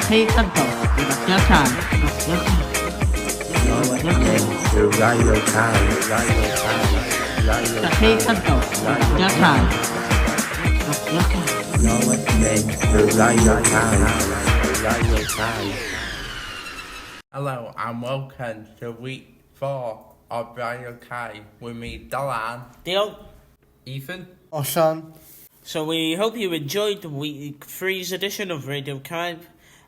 khi tân tổ được nhớ tràn được nhớ nhớ kể cả khi tân tổ được nhớ tràn được nhớ Hello and welcome to week 4 of Radio K with me, Dylan, Dion. Ethan, Oshan. So we hope you enjoyed the week 3's edition of Radio Kybe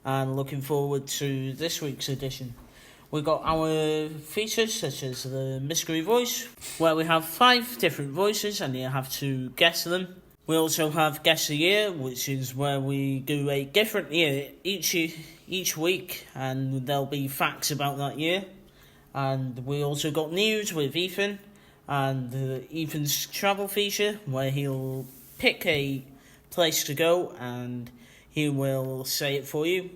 and looking forward to this week's edition. We've got our features such as the Mystery Voice, where we have 5 different voices and you have to guess them. We also have Guess the Year, which is where we do a different year each week and there'll be facts about that year. And we also got news with Ethan and Ethan's travel feature, where he'll pick a place to go and he will say it for you.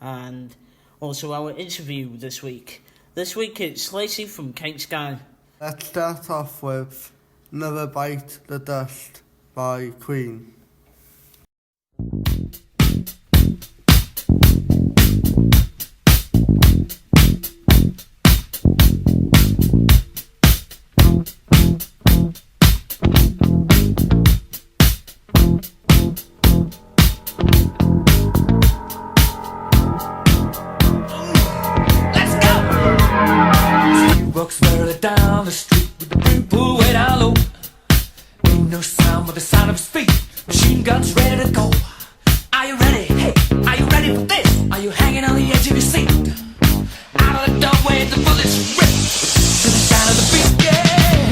And also our interview this week. This week it's Lacey from Kate Sky. Let's start off with Never Bite the Dust by Queen. Walks further down the street with the brim pulled way down low. Ain't no sound but the sound of his feet. Machine guns ready to go. Are you ready? Hey, are you ready for this? Are you hanging on the edge of your seat? Out of the doorway, the bullets rip to the sound of the beat. Yeah.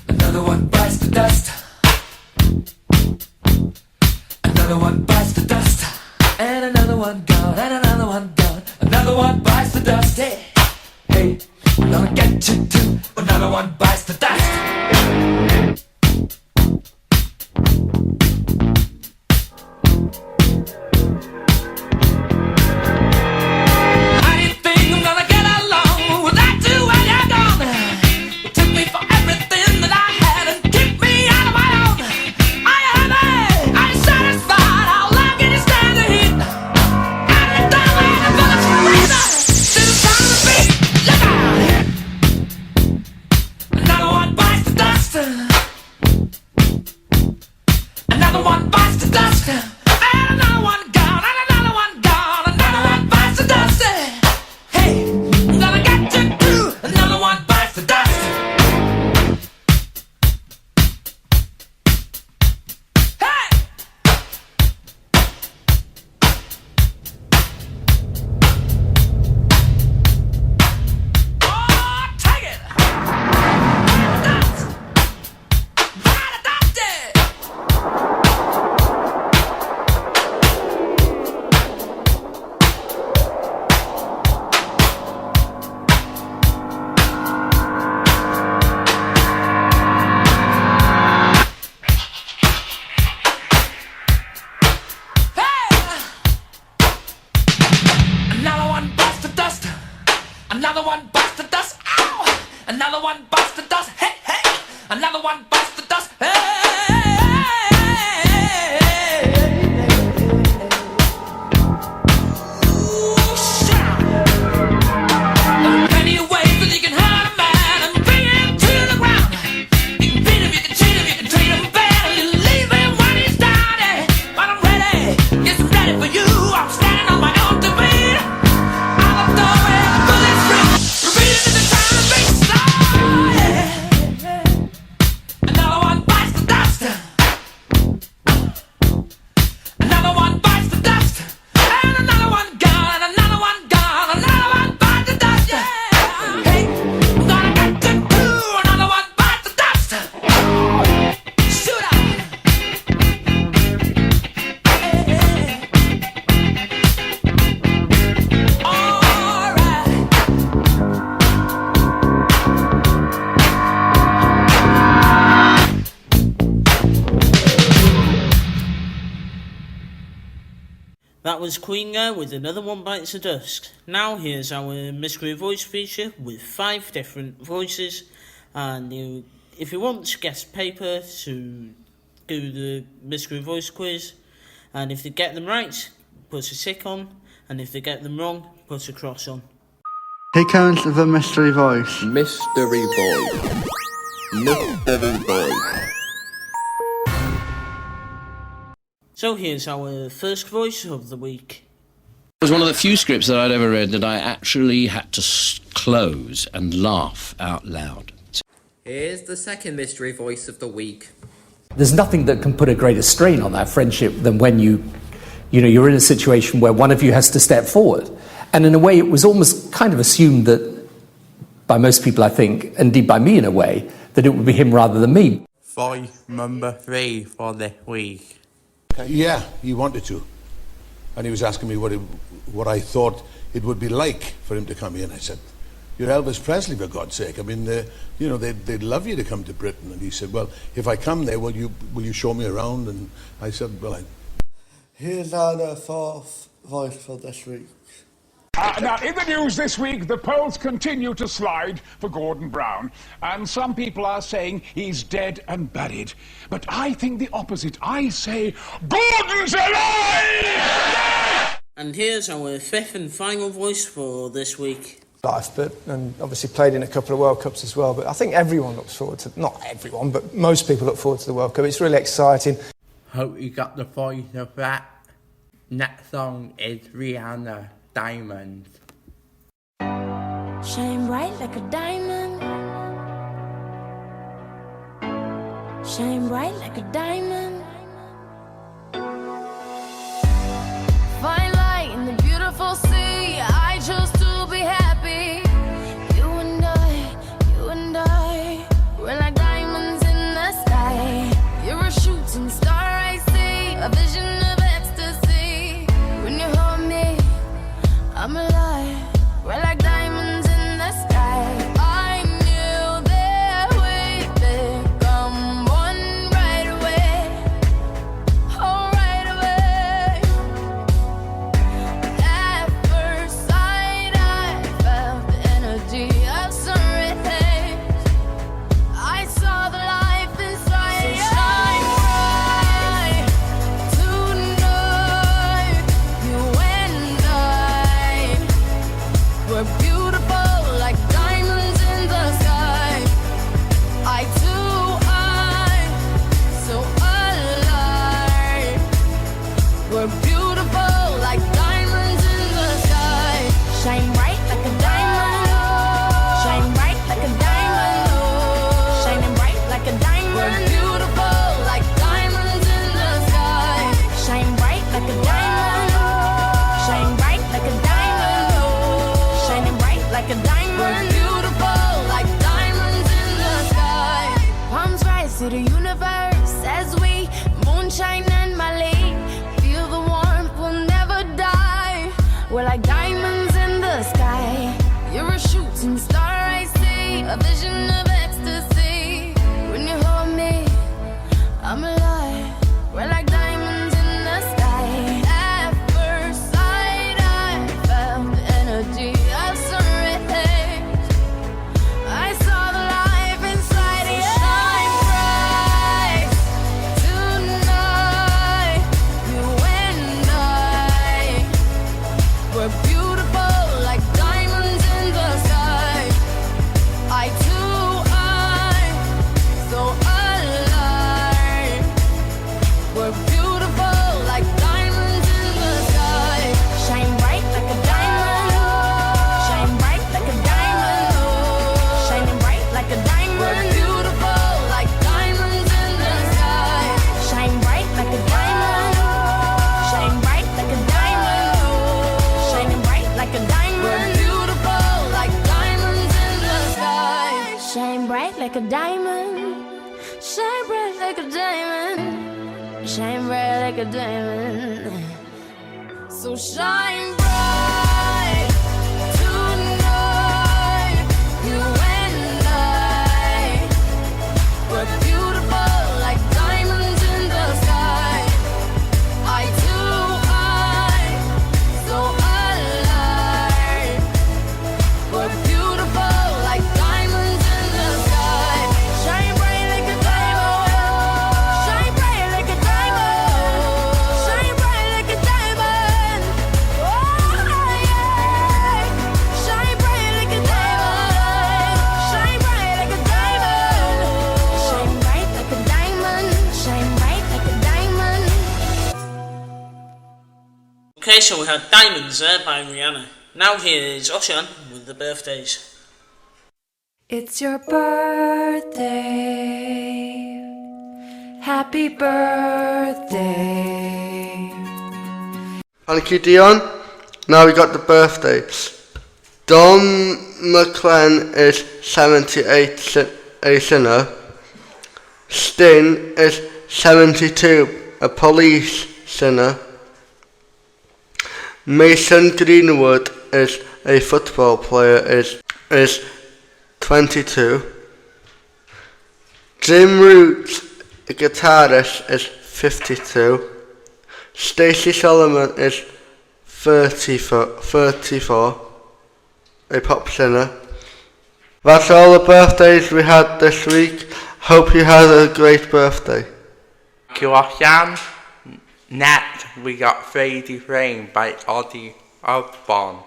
Another one bites the dust. Another one bites the dust. And another one gone. And another one gone. Another one bites the dust. Hey. Hey, I'm gonna get you too. Another one bites the dust. How do you think I'm gonna get along without you when you're gone? You took me for everything that I had and kicked me out of my own. Are you happy? Are you satisfied? How long can you stand the heat? Out of the doorway, the bullets rip to the sound of the beat. Look out! Another one bites the dust. Another one bites the dust. And another one gone. And another one gone. Another one bites the dust. Hey, I'm gonna get you too. Another one bites the dust. Hey! Oh, take it! Dust! Bite the dust, yeah! Hey! Another one bites the dust. Another one bites the dust. Ow! Another one bites the dust. Hey, hey! Another one bites the dust. Hey! Ooh, shit! There are plenty of ways that you can hurt a man and bring him to the ground. You can beat him, you can cheat him, you can treat him bad, and you leave him when he's down. But I'm ready, yes, I'm ready for you. I'm standing on my own two feet. Out the doorway, the bullets rip, repeating to the sound of the beat. Oh, yeah. Another one bites the dust. Another one bites the dust. And another one gone. And another one gone. Another one bites the dust. Yeah. Hey, I'm gonna get you too. Another one bites the dust. Shoot out. All right. That was Queen there with Another One Bites the Dust. Now here's our Mystery Voice feature with 5 different voices. And if you want to guest paper to do the Mystery Voice quiz, and if you get them right, put a tick on, and if they get them wrong, put a cross on. Here comes the mystery voice. Mystery voice. Mystery voice. So here's our first voice of the week. It was one of the few scripts that I'd ever read that I actually had to close and laugh out loud. Here's the second mystery voice of the week. There's nothing that can put a greater strain on that friendship than when you're in a situation where one of you has to step forward. And in a way, it was almost kind of assumed that, by most people, I think, indeed by me in a way, that it would be him rather than me. Voice number 3 for this week. Yeah, he wanted to. And he was asking me what I thought it would be like for him to come here. And I said, "You're Elvis Presley, for God's sake. I mean, they'd love you to come to Britain." And he said, "Well, if I come there, will you show me around?" And I said, "Well, Here's our fourth voice for this week. Now, in the news this week, the polls continue to slide for Gordon Brown. And some people are saying he's dead and buried. But I think the opposite. I say, Gordon's alive! And here's our fifth and final voice for this week. Life, and obviously played in a couple of World Cups as well. But I think everyone looks forward to, not everyone, but most people look forward to the World Cup. It's really exciting. Hope you got the voice of that. Next song is Rihanna, Diamonds. Shine bright like a diamond. Shine bright like a diamond. Fine light in the beautiful sea. I chose to be happy. You and I, we're like diamonds in the sky. You're a shooting star, I see, a vision of ecstasy. When you hold me, I'm alive. We're like diamonds in the sky. I knew that we'd become one right away. Oh, right away. At first sight, I felt the energy of sunrise. I saw the life inside. So shine bright tonight. You and I, we're beautiful like diamonds in the sky. I too, I'm so alive. We're beautiful like diamonds in the sky. Shine bright like a diamond. Shine bright like a diamond. Shining bright like a diamond. We're beautiful like diamonds in the sky. Shine bright like a diamond. Shine bright like a diamond. Shining bright like a diamond. We're beautiful like diamonds in the sky. Palms rise to the universe as we moonshine and Mali. Feel the warmth, we'll never die. We're like diamonds in the sky. You're a shooting star, I see, a vision of ecstasy. When you hold me, I'm alive. We're like diamonds in the sky. At first sight, I felt the energy of sunrise. I saw the life inside you. Shine bright tonight. You and I, we're beautiful like diamonds in the sky. I too, I'm so alive. We're beautiful like diamonds in the sky. Shine bright like a diamond. Shine bright like a diamond. Shining bright like a diamond. We're beautiful like diamonds in the sky. Shine bright like a diamond. Shine bright like a diamond. Shining bright like a diamond. We're beautiful like diamonds in the sky. Shine bright like a diamond. Shine bright like a diamond. Shine bright like a diamond. So shine bright tonight. You and I, we're beautiful like diamonds in the sky. I too, I'm so alive. We're beautiful like diamonds in the sky. Shine bright like a diamond. Shine bright like a diamond. Shine bright like a diamond. Okay, so we had Diamonds there by Rihanna. Now here is Usher with the birthdays. It's your birthday. Happy birthday. Thank you, Dion. Now we got the birthdays. Don McLean is 78 a sinner. Sting is 72, a police sinner. Mason Greenwood is a football player, is 22. Jim Root, a guitarist, is 52. Stacey Solomon is 34, a pop singer. That's all the birthdays we had this week. Hope you had a great birthday. Thank you, Ocean. Next, we got Fadey Frame by Ozzy Osbourne.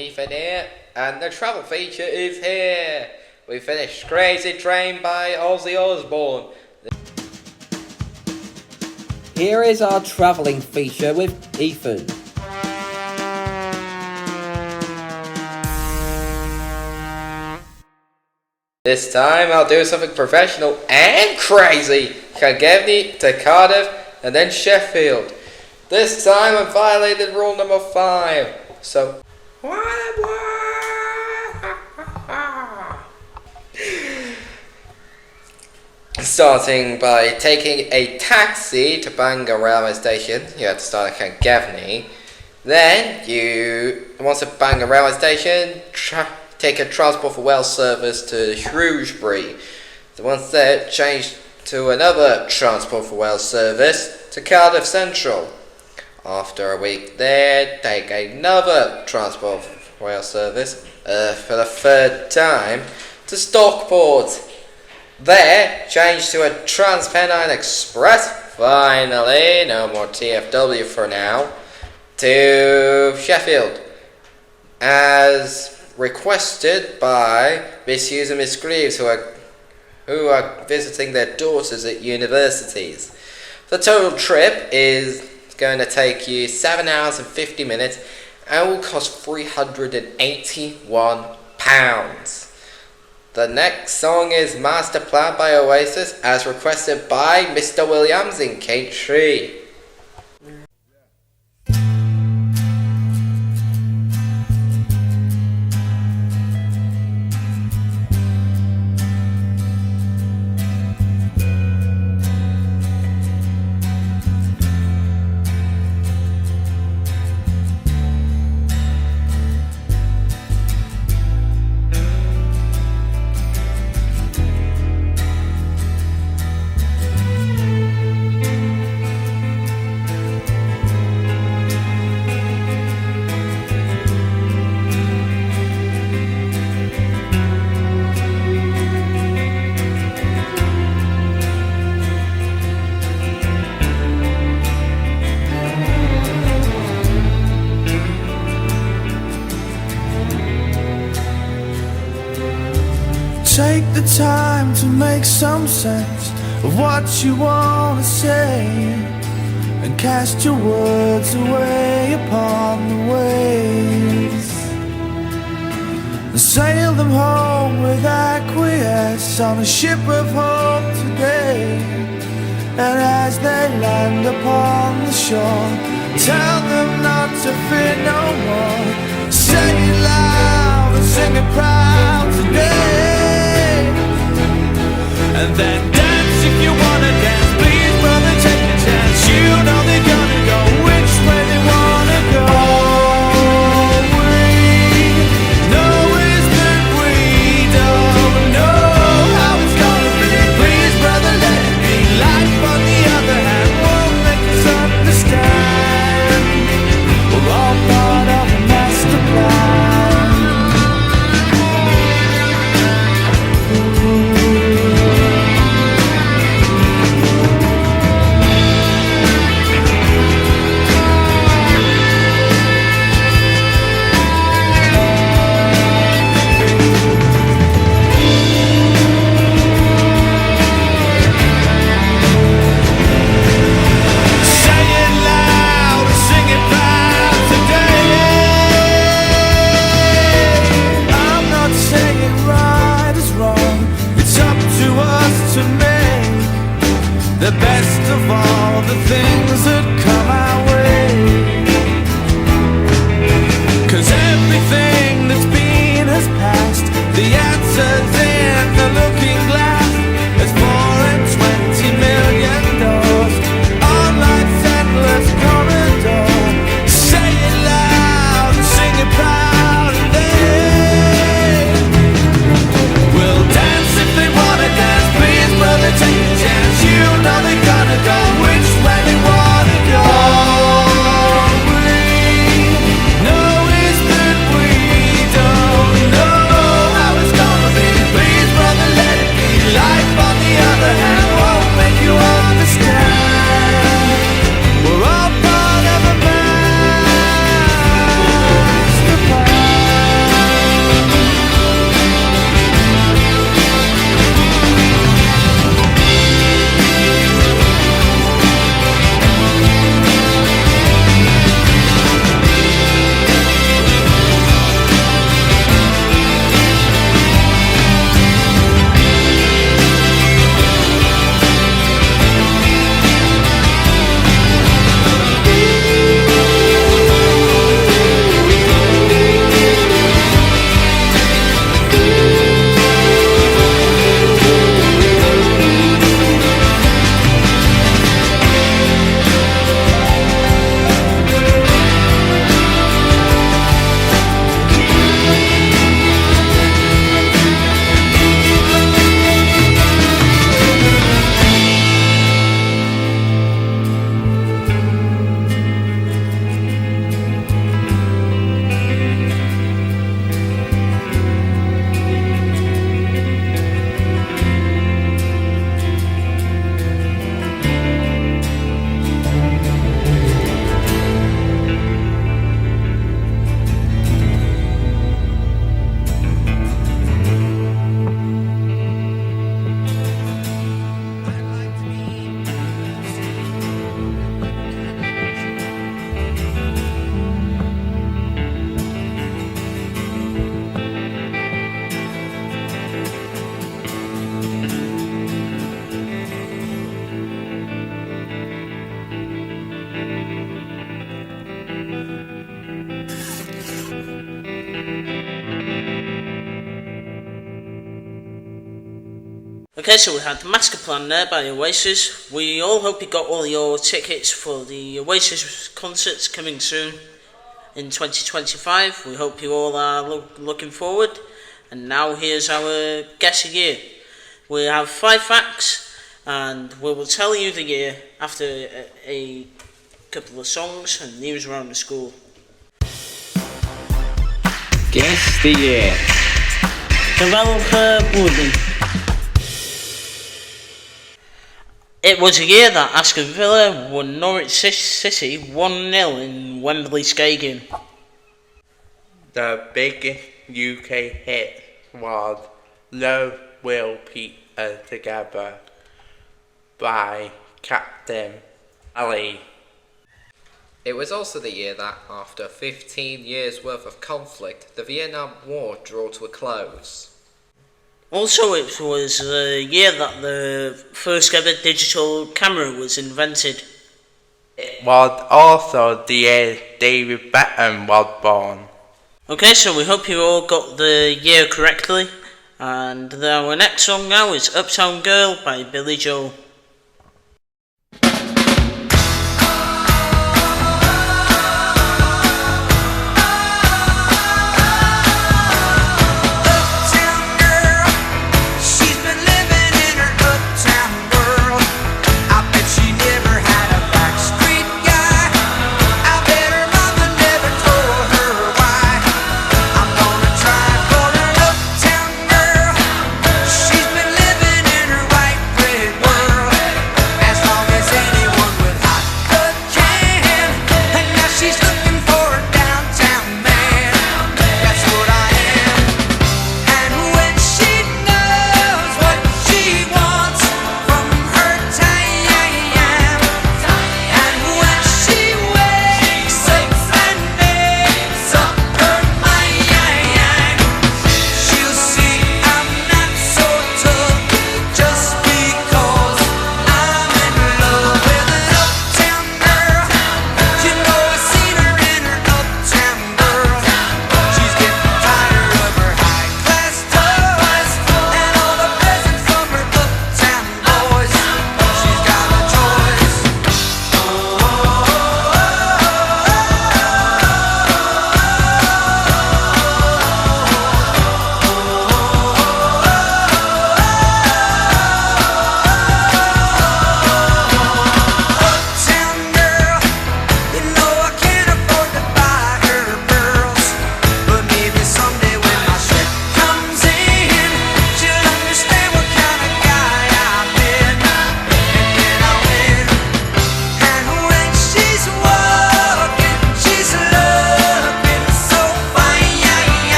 Ethan here, and the travel feature is here. We finished Crazy Train by Ozzy Osbourne. Here is our travelling feature with Ethan. This time I'll do something professional and crazy. Llangefni to Cardiff and then Sheffield. This time I violated rule number 5. So starting by taking a taxi to Bangor railway station. You have to start at Llangefni. Then once at Bangor railway station, take a Transport for Wales service to Shrewsbury. So once there, change to another Transport for Wales service to Cardiff Central. After a week there, take another Transport for Wales service for the 3rd time to Stockport. There, change to a Transpennine Express. Finally, no more TFW for now, to Sheffield, as requested by Miss Hughes and Miss Greaves, who are visiting their daughters at universities. The total trip is going to take you 7 hours and 50 minutes and will cost £381. The next song is Master Plan by Oasis, as requested by Mr. Williams in Kate Tree. Take the time to make some sense of what you want to say, and cast your words away upon the waves, and sail them home with acquiesce on a ship of hope today. And as they land upon the shore, tell them not to fear no more. Say it loud and sing it proud today. And then dance if you wanna dance. Please, brother, take a chance. You know they're gonna go which way they wanna go. All we know is that we don't know how it's gonna be. Please, brother, let it be. Life, on the other hand, won't make us understand. We're all part of a master plan. The best of all the things that come our way, 'cause everything that's been has passed. The answer's in the looking glass. There's 420 million doors on life's endless corridor. Say it loud and sing it proud, and they will dance if they wanna dance. Please, brother, take a chance. You know they're gonna go which way they wanna go. All we know is that we don't know how it's gonna be. Please, brother, let it Okay, so we had Master Plan there by Oasis. We all hope you got all your tickets for the Oasis concerts coming soon in 2025. We hope you all are looking forward. And now here's our Guess a Year. We have 5 facts, and we will tell you the year after a couple of songs and news around the school. Guess the year. Developer Woody. It was a year that Aston Villa won Norwich City 1-0 in Wembley Stadium. The biggest UK hit was Love Will Peter Together by Captain Ali. It was also the year that, after 15 years worth of conflict, the Vietnam War drew to a close. Also, it was the year that the first ever digital camera was invented. It was also the year David Beckham was born. Okay, so we hope you all got the year correctly. And our next song now is Uptown Girl by Billy Joel.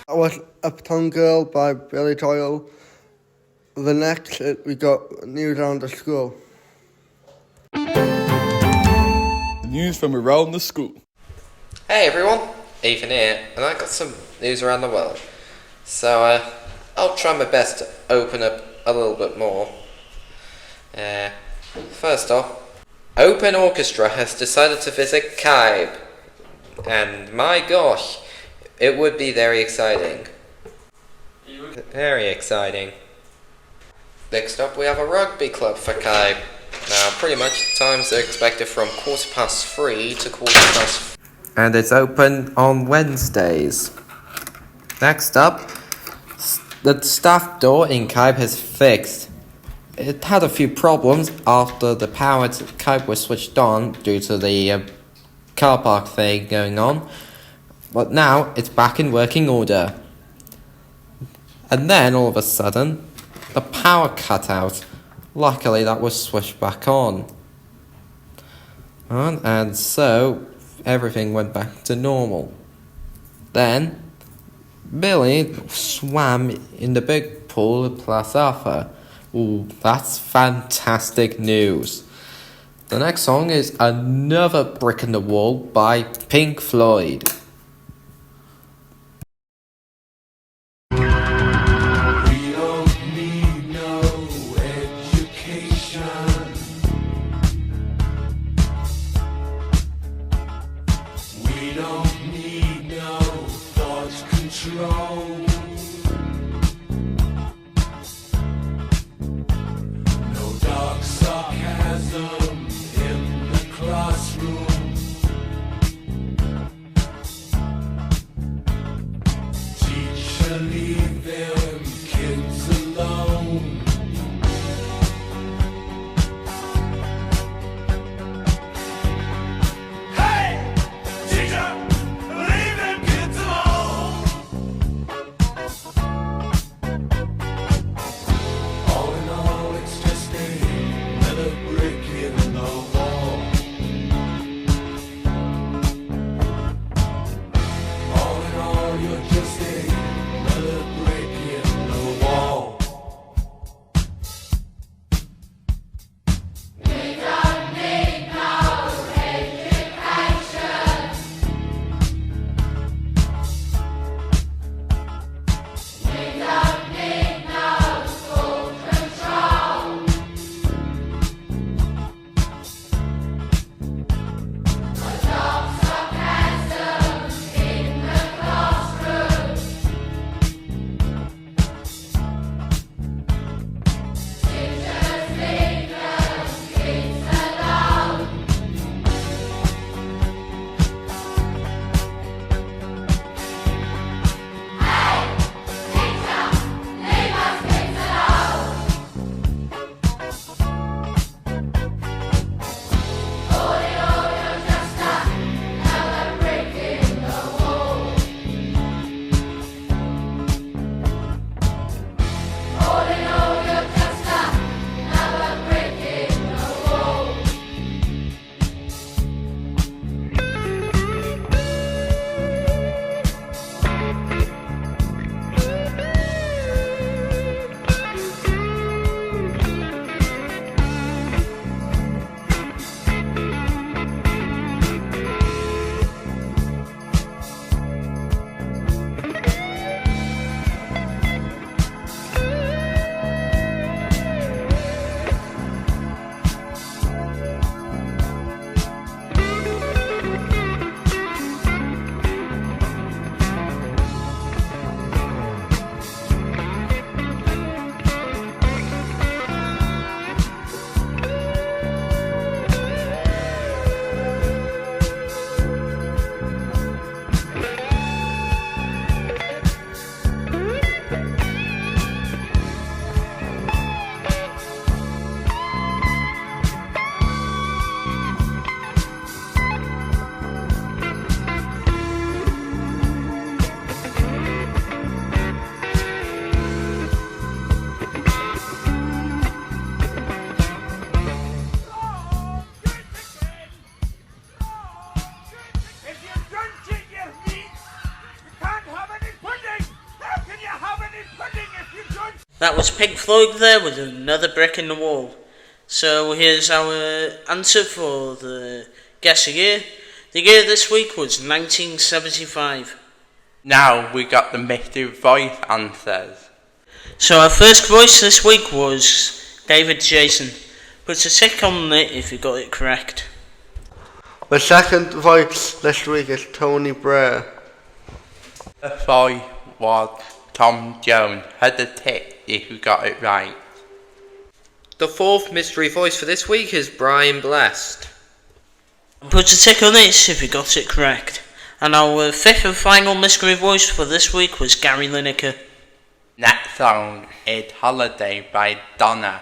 That was Uptown Girl by Billy Joel. The next, we got news around the school. News from around the school. Hey everyone, Ethan here, and I got some news around the world. So I'll try my best to open up a little bit more. First off, Open Orchestra has decided to visit Caib, and my gosh, it would be very exciting. Very exciting. Next up, we have a rugby club for Kybe. Now, pretty much times are expected from 3:15 to 4:15. And it's open on Wednesdays. Next up, the staff door in Kybe is fixed. It had a few problems after the power at Kybe was switched on due to the car park thing going on, but now it's back in working order. And then all of a sudden, the power cut out. Luckily that was switched back on. And so everything went back to normal. Then Billy swam in the big pool at Plas Arthur. Ooh, that's fantastic news. The next song is Another Brick in the Wall by Pink Floyd. That was Pink Floyd there with Another Brick in the Wall. So here's our answer for the guess a year. The year this week was 1975. Now we got the mystery voice answers. So our first voice this week was David Jason. Put a tick on it if you got it correct. The second voice this week is Tony Blair. The voice was Tom Jones had a tip if you got it right. The fourth mystery voice for this week is Brian Blessed. Put a tick on it if you got it correct. And our fifth and final mystery voice for this week was Gary Lineker. Next song is Holiday by Donna.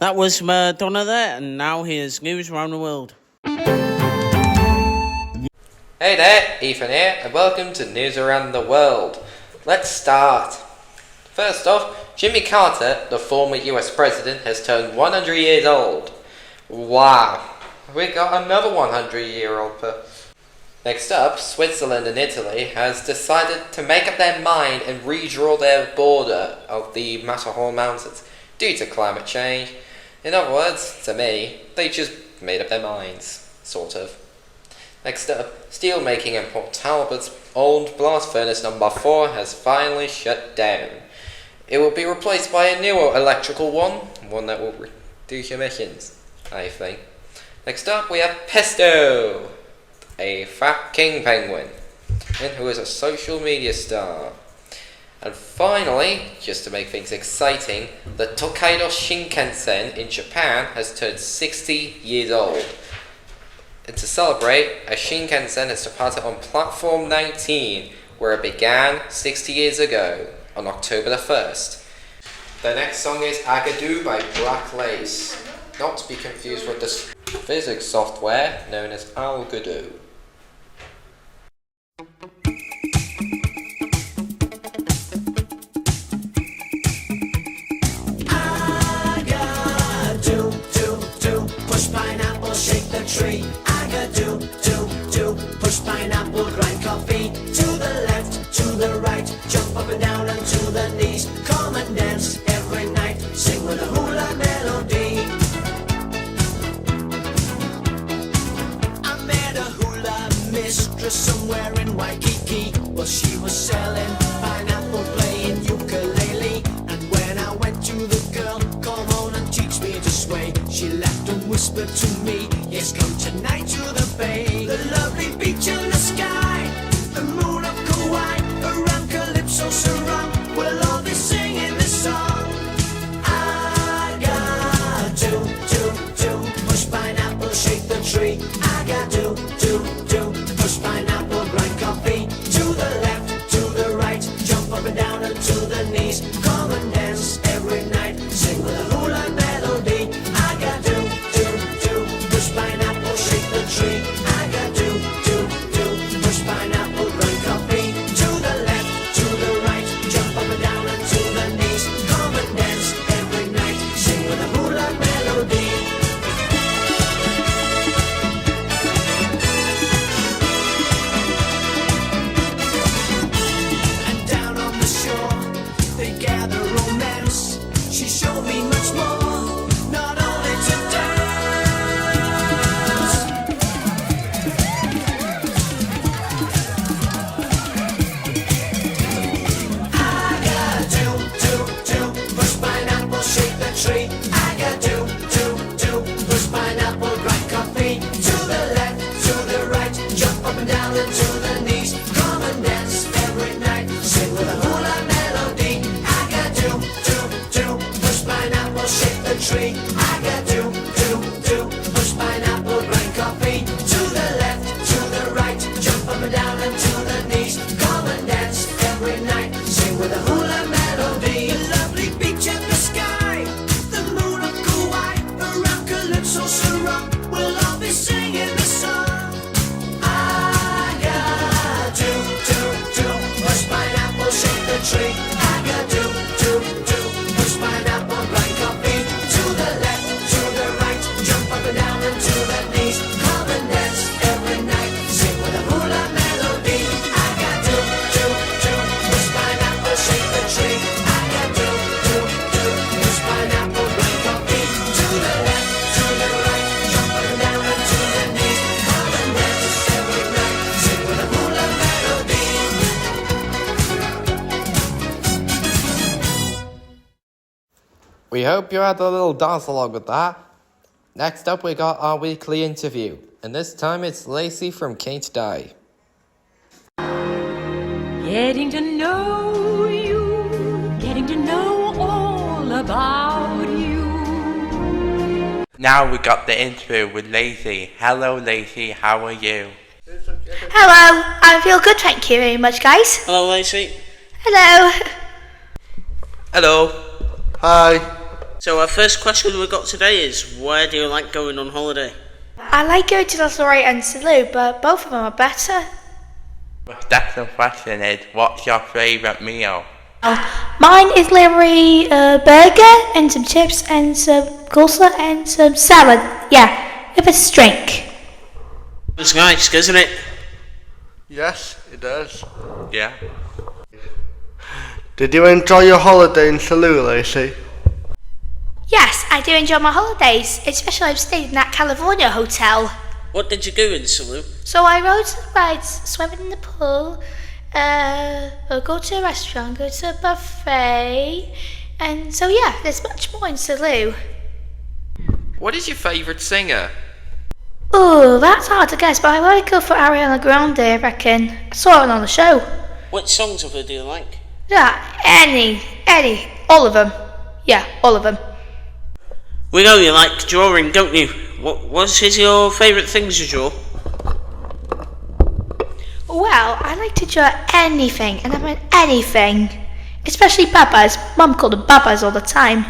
That was Madonna there, and now here's news around the world. Hey there, Ethan here, and welcome to News Around the World. Let's start. First off, Jimmy Carter, the former US president, has turned 100 years old. Wow, we got another 100-year-old. Next up, Switzerland and Italy has decided to make up their mind and redraw their border of the Matterhorn Mountains due to climate change. In other words, to me, they just made up their minds, sort of. Next up, steelmaking in Port Talbot's old blast furnace number 4 has finally shut down. It will be replaced by a newer electrical one that will reduce emissions, I think. Next up, we have Pesto, a fat king penguin, and who is a social media star. And finally, just to make things exciting, the Tokaido Shinkansen in Japan has turned 60 years old. And to celebrate, a Shinkansen has departed on platform 19, where it began 60 years ago, on October the 1st. The next song is Agadu by Black Lace, not to be confused with the physics software known as Algodo. Push pineapple, shake the tree. Do, push pineapple, grind coffee. To the left, to the right, jump up and down and to the knees. Come and dance every night, sing with a hula melody. I met a hula mistress somewhere in Waikiki. Well, she was selling pineapple, playing ukulele. And when I went to the girl, come on and teach me to sway, she laughed and whispered to me, yes, come tonight to the bay. The lovely beach in the sky, the moon of Kauai, around Calypso Sarong, we'll all be singing this song. I got do, push pineapple, shake the tree. I got do, push pineapple, grind coffee. To the left, to the right, jump up and down and to the knees. Come and dance every night, sing with a hula melody. I got do, push pineapple, shake the tree. I got do, push pineapple, grind coffee. To the left, to the right, jump up and down and to the knees. Come and dance every night, sing with a hula melody. And down on the shore, they gather romance. She showed me much more, not only to dance. I got do, push pineapple, shake the tree. I got do, push pineapple, grind coffee. To the left, to the right, jump up and down and to the knees. Come and dance every night, sing with a hula melody. I got do, push pineapple, shake the tree. I got do, push pineapple, grind coffee. To the left, to the right, jump up and down and to the knees. Come and dance every night, sing with a hula melody. The lovely beach and the sky, the moon of Kauai, around Calypso Sarong, we'll all be singing the song. I got do, push pineapple, shake the tree. I got do, push pineapple, grind coffee. To the left, to the right, jump up and down and to the knees. Come and dance every night, sing with a hula melody. I got do, push pineapple, shake the tree. I got do, push pineapple, grind coffee. To the left, to the right, jump up and down and to the knees. Come and dance every night, sing with a hula melody. We hope you had a little dance along with that. Next up, we got our weekly interview, and this time it's Lacey from Kate Die. Getting to know you, getting to know all about you. Now we got the interview with Lacey. Hello Lacey, how are you? Hello, I feel good, thank you very much, guys. Hello, Lacey. Hello. Hello. Hi. So our first question we got today is, where do you like going on holiday? I like going to Lanzarote and Salou, but both of them are better. The second question is, what's your favourite meal? Mine is literally a burger and some chips and some coleslaw and some salad. Yeah, with a drink. It's nice, doesn't it? Yes, it does. Yeah. Did you enjoy your holiday in Salou, Lacey? Yes, I do enjoy my holidays, especially I've stayed in that California hotel. What did you do in Salou? So I rode some rides, swam in the pool, go to a restaurant, go to a buffet, and so yeah, there's much more in Salou. What is your favourite singer? Oh, that's hard to guess, but I would go for Ariana Grande, I reckon. I saw it on the show. Which songs of her do you like? Yeah, any, all of them. Yeah, all of them. We know you like drawing, don't you? What is your favourite things to draw? Well, I like to draw anything, and I mean anything. Especially Babas. Mum called them Babas all the time.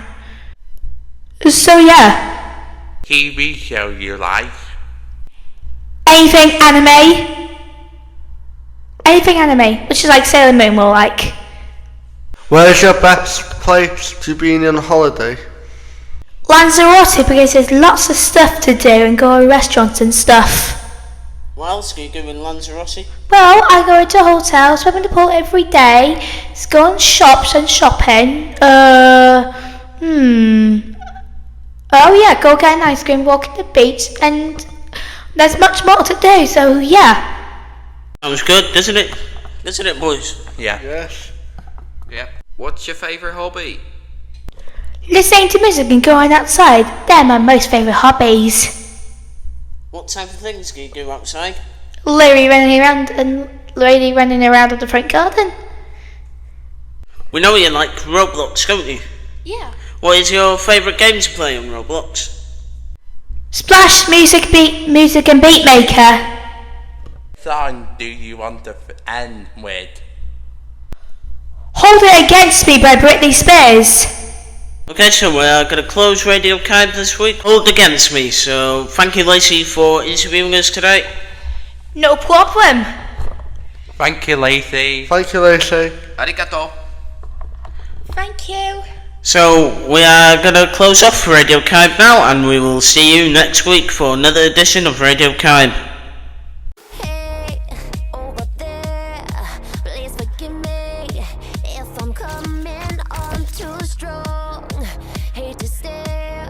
So yeah. TV show you like? Anything anime. Anything anime, which is like Sailor Moon more like. Where's your best place to be on holiday? Lanzarote, because there's lots of stuff to do and go to restaurants and stuff. What else do you do in Lanzarote? Well, I go into hotels, swim in the pool every day, go on shops and shopping. Oh yeah, go get an ice cream, walk at the beach, and there's much more to do, so yeah. Sounds good, doesn't it? Doesn't it, boys? Yeah. Yes. Yep. What's your favourite hobby? Listening to music and going outside, they're my most favourite hobbies. What type of things do you do outside? Lady running around in the front garden. We know you like Roblox, don't you? Yeah. What is your favourite game to play on Roblox? Splash, music and beat maker. Song do you want to end with? Hold It Against Me by Britney Spears. Okay, so we're going to close Radio Kybe this week. Hold Against Me, so thank you, Lacey, for interviewing us today. No problem. Thank you, Lacey. Thank you, Lacey. Arigato. Thank you. So we are going to close off Radio Kybe now, and we will see you next week for another edition of Radio Kybe. Please forgive me if I'm coming on too strong. Hate to stare,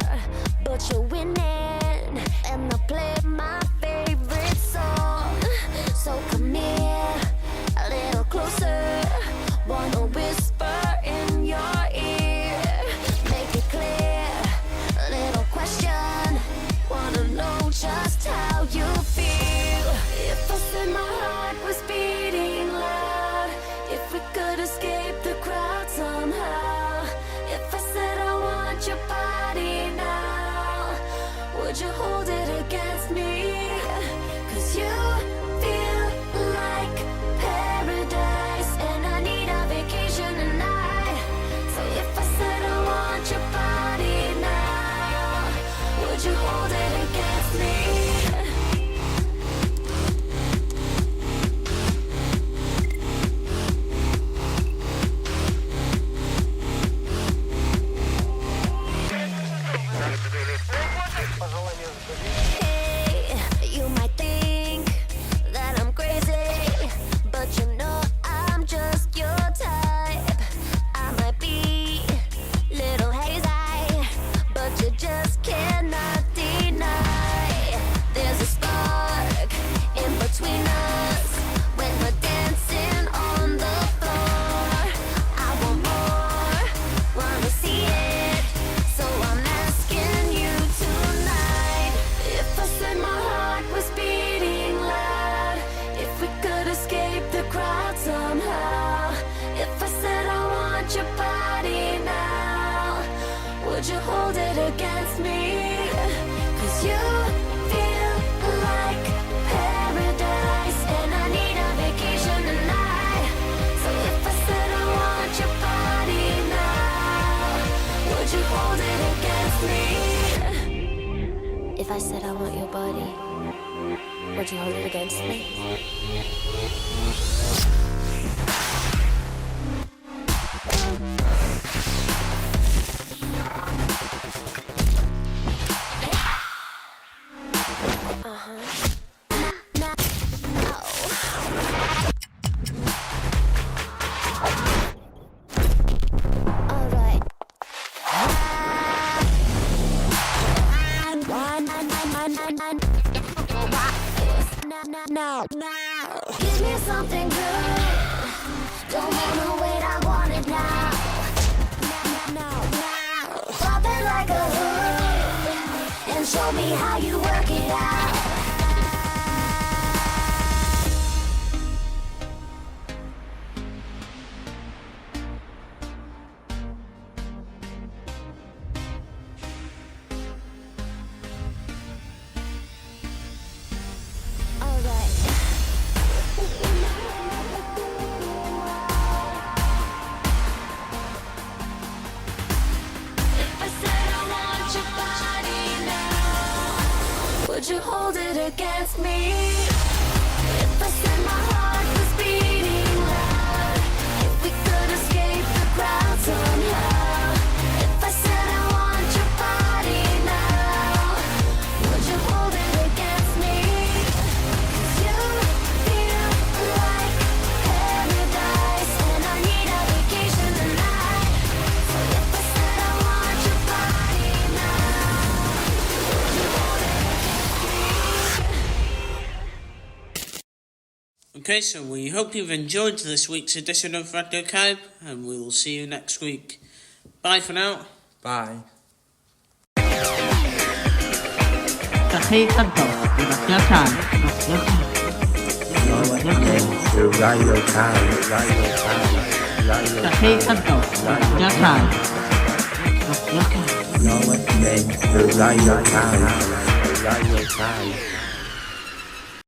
but you're winning, and I play my favorite song. So come here, a little closer. Wanna whisper in your ear, make it clear. A little question, wanna know just how you feel. If I said my heart was beating loud, if we could escape the crowd somehow, if I said I want your body now, would you hold it against me? 'Cause you feel like paradise, and I need a vacation tonight. So if I said I want your body now, would you hold it against me? Hey, you might think that I'm crazy, but you know I'm just your type. I might be little hazy, but you just cannot deny. There's a spark in between us when we're dancing on the floor. I want more, wanna see it, so I'm asking you tonight. If I said my heart was beating loud, if we could escape the crowd somehow, if I said I want your body now, would you hold it against me? 'Cause you feel like paradise, and I need a vacation tonight. So if I said I want your body now, would you hold it against me? If I said I want your body, would you hold it against me? Alright. Now, give me something good. Don't wanna wait, I want it now. Pop it like a hood and show me how you work it out. against me. If I said my heart was beating loud, if we could escape the crowd somehow, if I said I want your body now, would you hold it against me? 'Cause you feel like paradise, and I need a vacation tonight. So if I said I want your body now, would you hold it against me? Okay, so we hope you've enjoyed this week's edition of Radio Caib, and we'll see you next week. Bye for now. Bye. Cafe Santo, Radio Caib. Radio Caib. Cafe Santo, Radio Caib. You're listening to Radio Caib. Radio Caib.